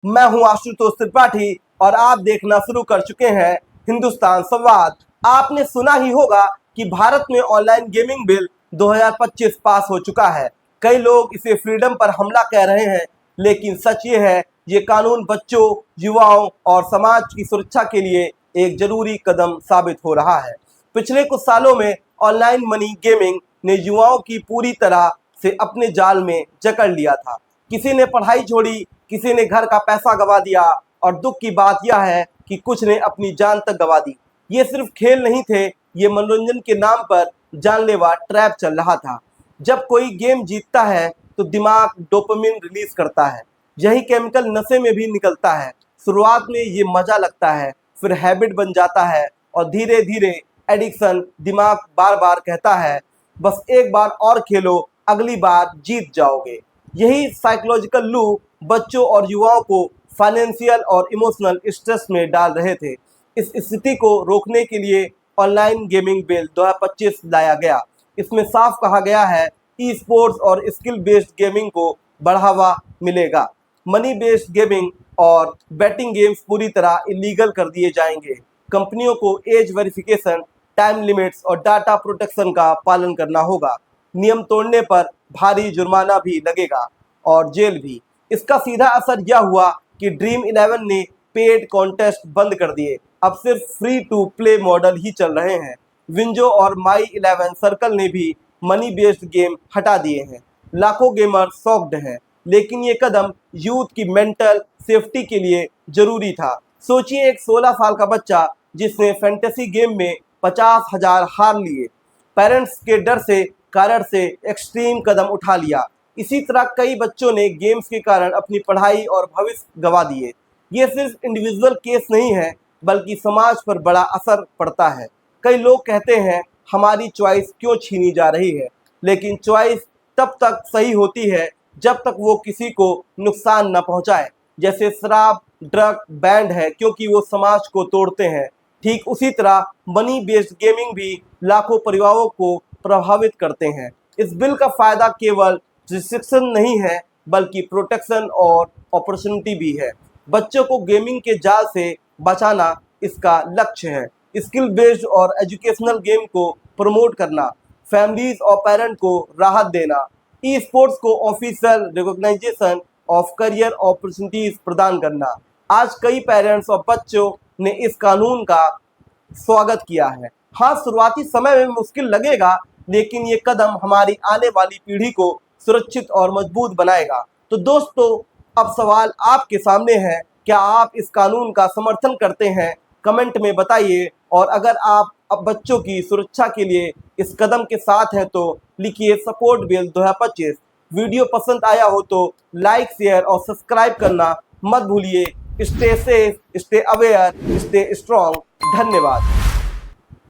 मैं हूं आशुतोष त्रिपाठी और आप देखना शुरू कर चुके हैं हिंदुस्तान संवाद। आपने सुना ही होगा कि भारत में ऑनलाइन गेमिंग बिल 2025 पास हो चुका है। कई लोग इसे फ्रीडम पर हमला कह रहे हैं, लेकिन सच ये है, ये कानून बच्चों, युवाओं और समाज की सुरक्षा के लिए एक जरूरी कदम साबित हो रहा है। पिछले कुछ सालों में ऑनलाइन मनी गेमिंग ने युवाओं की पूरी तरह से अपने जाल में जकड़ लिया था। किसी ने पढ़ाई छोड़ी, किसी ने घर का पैसा गवा दिया और दुख की बात यह है कि कुछ ने अपनी जान तक गवा दी। ये सिर्फ खेल नहीं थे, ये मनोरंजन के नाम पर जानलेवा ट्रैप चल रहा था। जब कोई गेम जीतता है तो दिमाग डोपामिन रिलीज करता है। यही केमिकल नशे में भी निकलता है। शुरुआत में ये मजा लगता है, फिर हैबिट बन जाता है और धीरे धीरे एडिक्शन। दिमाग बार बार कहता है, बस एक बार और खेलो, अगली बार जीत जाओगे। यही साइकोलॉजिकल लूप बच्चों और युवाओं को फाइनेंशियल और इमोशनल स्ट्रेस में डाल रहे थे। इस स्थिति को रोकने के लिए ऑनलाइन गेमिंग बिल 2025 लाया गया। इसमें साफ कहा गया है, ई स्पोर्ट्स और स्किल बेस्ड गेमिंग को बढ़ावा मिलेगा। मनी बेस्ड गेमिंग और बैटिंग गेम्स पूरी तरह इलीगल कर दिए जाएंगे। कंपनियों को एज वेरिफिकेशन, टाइम लिमिट्स और डाटा प्रोटेक्शन का पालन करना होगा। नियम तोड़ने पर भारी जुर्माना भी लगेगा और जेल भी। इसका सीधा असर यह हुआ कि ड्रीम 11 ने पेड कॉन्टेस्ट बंद कर दिए। अब सिर्फ फ्री टू प्ले मॉडल ही चल रहे हैं। विंजो और माई 11 सर्कल ने भी मनी बेस्ड गेम हटा दिए हैं। लाखों गेमर शॉक्ड हैं, लेकिन ये कदम यूथ की मेंटल सेफ्टी के लिए जरूरी था। सोचिए, एक 16 साल का बच्चा जिसने फैंटेसी गेम में 50,000 हार लिए, पेरेंट्स के डर से कारण से एक्सट्रीम कदम उठा लिया। इसी तरह कई बच्चों ने गेम्स के कारण अपनी पढ़ाई और भविष्य गंवा दिए। ये सिर्फ इंडिविजुअल केस नहीं है, बल्कि समाज पर बड़ा असर पड़ता है। कई लोग कहते हैं, हमारी चॉइस क्यों छीनी जा रही है, लेकिन चॉइस तब तक सही होती है जब तक वो किसी को नुकसान न पहुंचाए। जैसे शराब, ड्रग बैंड है क्योंकि वो समाज को तोड़ते हैं। ठीक उसी तरह मनी बेस्ड गेमिंग भी लाखों परिवारों को प्रभावित करते हैं। इस बिल का फायदा केवल रिस्ट्रिक्शन नहीं है, बल्कि प्रोटेक्शन और अपॉर्चुनिटी भी है। बच्चों को गेमिंग के जाल से बचाना इसका लक्ष्य है। स्किल बेस्ड और एजुकेशनल गेम को प्रमोट करना, फैमिलीज और पेरेंट को राहत देना, ई स्पोर्ट्स को official recognition of career opportunities प्रदान करना। आज कई पेरेंट्स और बच्चों ने इस कानून का स्वागत किया है। हाँ, शुरुआती समय में मुश्किल लगेगा, लेकिन ये कदम हमारी आने वाली पीढ़ी को सुरक्षित और मजबूत बनाएगा। तो दोस्तों, अब सवाल आपके सामने है, क्या आप इस कानून का समर्थन करते हैं? कमेंट में बताइए। और अगर आप अब बच्चों की सुरक्षा के लिए इस कदम के साथ हैं तो लिखिए सपोर्ट बिल 2025। वीडियो पसंद आया हो तो लाइक, शेयर और सब्सक्राइब करना मत भूलिए। Stay safe, stay aware, stay strong. धन्यवाद।